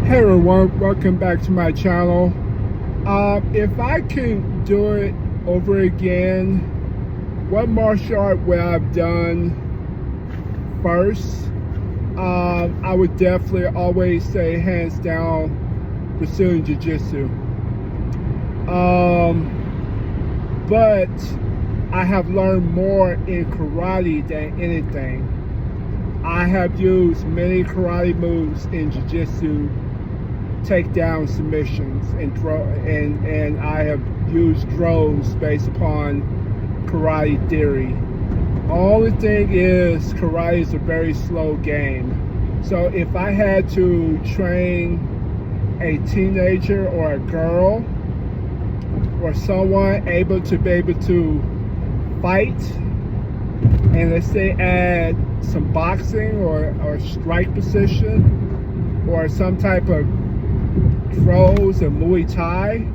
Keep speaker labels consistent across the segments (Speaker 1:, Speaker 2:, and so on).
Speaker 1: Hey everyone, welcome back to my channel. If I can do it over again, what martial art would I have done first? I would definitely always say hands down Brazilian Jiu-Jitsu. But I have learned more in karate than anything. I have used many karate moves in Jiu-Jitsu, takedown submissions, and I have used drones based upon karate theory. Only thing is, karate is a very slow game. So if I had to train a teenager or a girl or someone able to be able to fight, and let's say add some boxing or strike position or some type of throws and Muay Thai,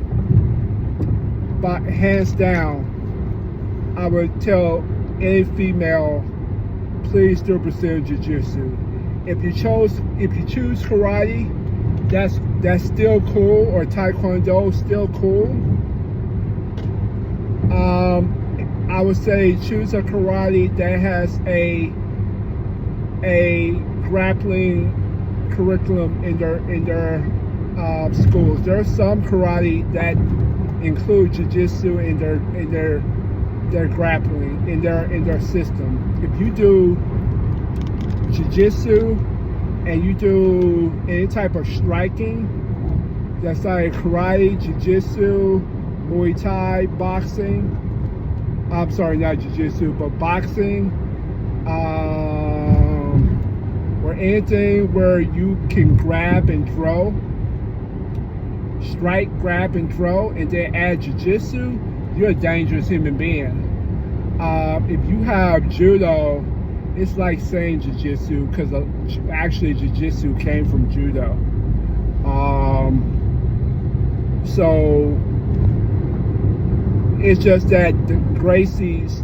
Speaker 1: but hands down, I would tell any female, please do Brazilian Jiu-Jitsu. If you choose karate, that's still cool, or Taekwondo, still cool. I would say choose a karate that has a grappling curriculum in their schools. There are some karate that include jiu-jitsu in their grappling in their system. If you do jiu-jitsu and you do any type of striking, that's like karate, jiu-jitsu, Muay Thai, boxing. I'm sorry, not jiu-jitsu, but boxing, or anything where you can grab and throw, strike, grab, and throw, and then add jiu-jitsu, you're a dangerous human being. If you have judo, it's like saying jiu-jitsu, because actually jiu-jitsu came from judo. So it's just that the Gracies,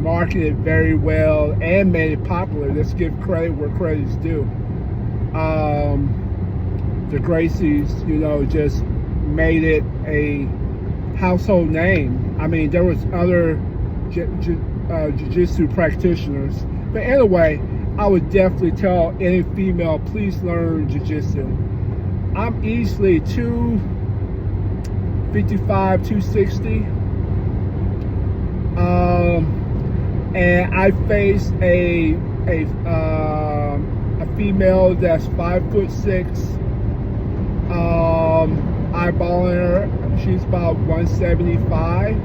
Speaker 1: marketed very well and made it popular. Let's give credit where credit is due. The Gracies, just made it a household name. I mean, there was other jiu-jitsu practitioners. But anyway, I would definitely tell any female, please learn jiu-jitsu. I'm easily 255, 260. And I faced a female that's 5'6". Eyeballing her, she's about 175,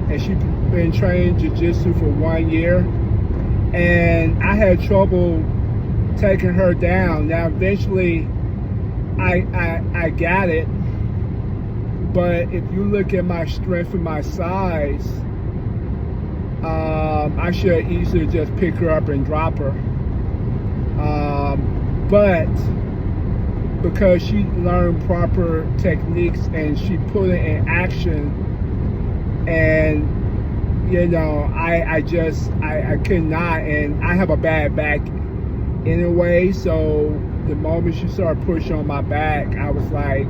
Speaker 1: and she's been trained jiu-jitsu for 1 year. And I had trouble taking her down. Now eventually, I got it. But if you look at my strength and my size, I should easily just pick her up and drop her. But because she learned proper techniques and she put it in action, and I could not, and I have a bad back anyway. So the moment she started pushing on my back, I was like,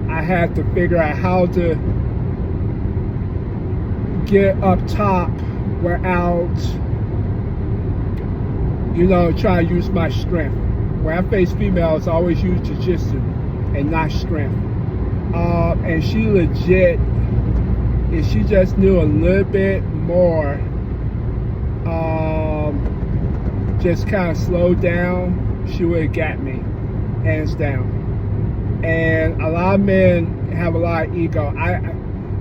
Speaker 1: I had to figure out how to get up top without, trying to use my strength. When I face females, I always use jiu-jitsu and not strength. And she legit, if she just knew a little bit more, just kind of slowed down, she would have got me, hands down. And a lot of men have a lot of ego.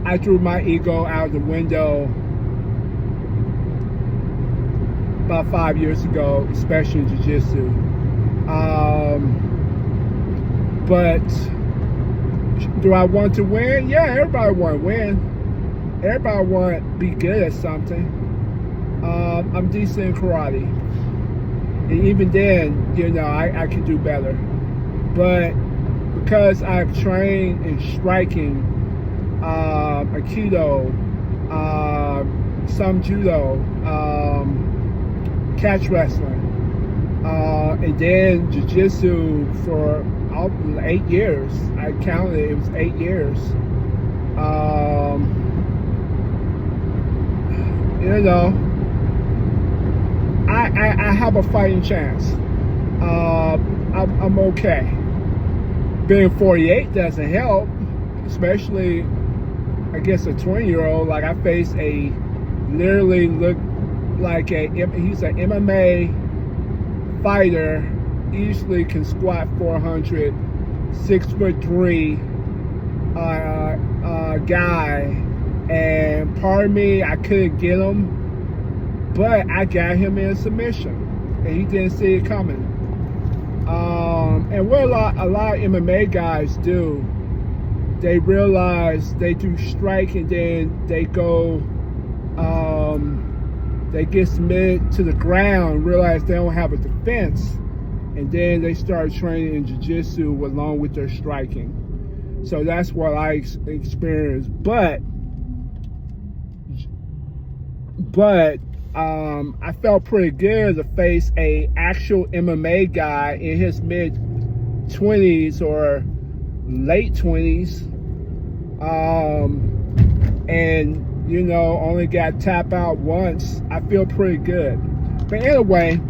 Speaker 1: I threw my ego out the window about 5 years ago, especially in jiu-jitsu. But do I want to win? Yeah, everybody want to win. Everybody want to be good at something. I'm decent in karate. And even then, I can do better. But because I've trained in striking, Aikido, some judo, catch wrestling, And then jiu-jitsu for 8 years. I counted it was 8 years. You know, I have a fighting chance. I'm okay. Being 48 doesn't help, especially I guess a 20-year-old. Like I face a literally look like he's an MMA fighter, easily can squat 400, 6'3" guy, and pardon me, I couldn't get him, but I got him in submission, and he didn't see it coming. And what a lot of MMA guys do, they realize they do strike and then they go, they get submitted to the ground, realize they don't have a defense, and then they start training in jiu-jitsu along with their striking. So that's what I experienced. But I felt pretty good to face a actual MMA guy in his mid-20s or late 20s, and you know, only got tapped out once. I feel pretty good. But anyway,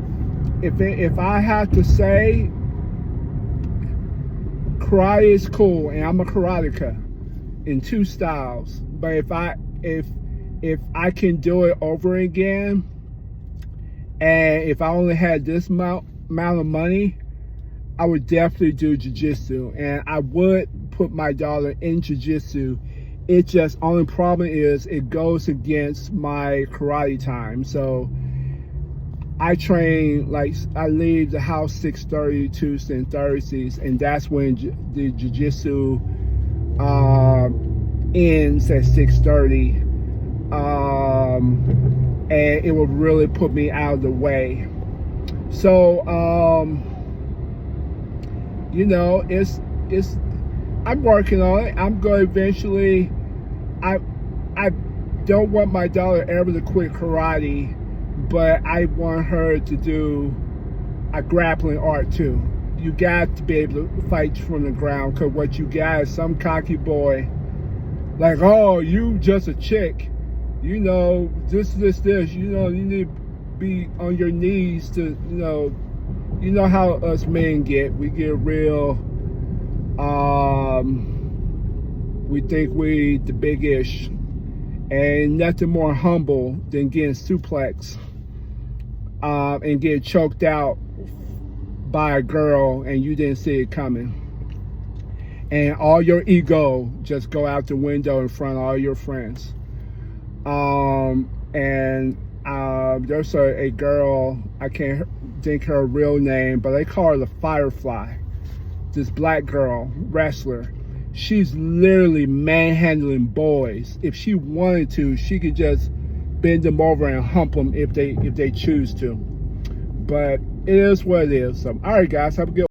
Speaker 1: if I have to say, karate is cool, and I'm a karateka in 2 styles. But if I can do it over again, and if I only had this amount of money, I would definitely do jiu-jitsu, and I would put my daughter in jiu-jitsu. It just, only problem is it goes against my karate time. So I train, like, I leave the house 6:30 Tuesdays and Thursdays, and that's when the jiu-jitsu ends at 6:30. And it will really put me out of the way. So, you know, I'm working on it. I'm going to eventually, I don't want my daughter ever to quit karate, but I want her to do a grappling art too. You got to be able to fight from the ground, because what you got is some cocky boy, like, oh, you just a chick, you know, this, you know, you need to be on your knees to, you know how us men get. We get real, we think we the big-ish, and nothing more humble than getting suplexed and getting choked out by a girl and you didn't see it coming. And all your ego just go out the window in front of all your friends. There's a girl, I can't think her real name, but they call her the Firefly. This black girl, wrestler. She's literally manhandling boys. If she wanted to, she could just bend them over and hump them if they choose to. But it is what it is. So, all right, guys, have a good one.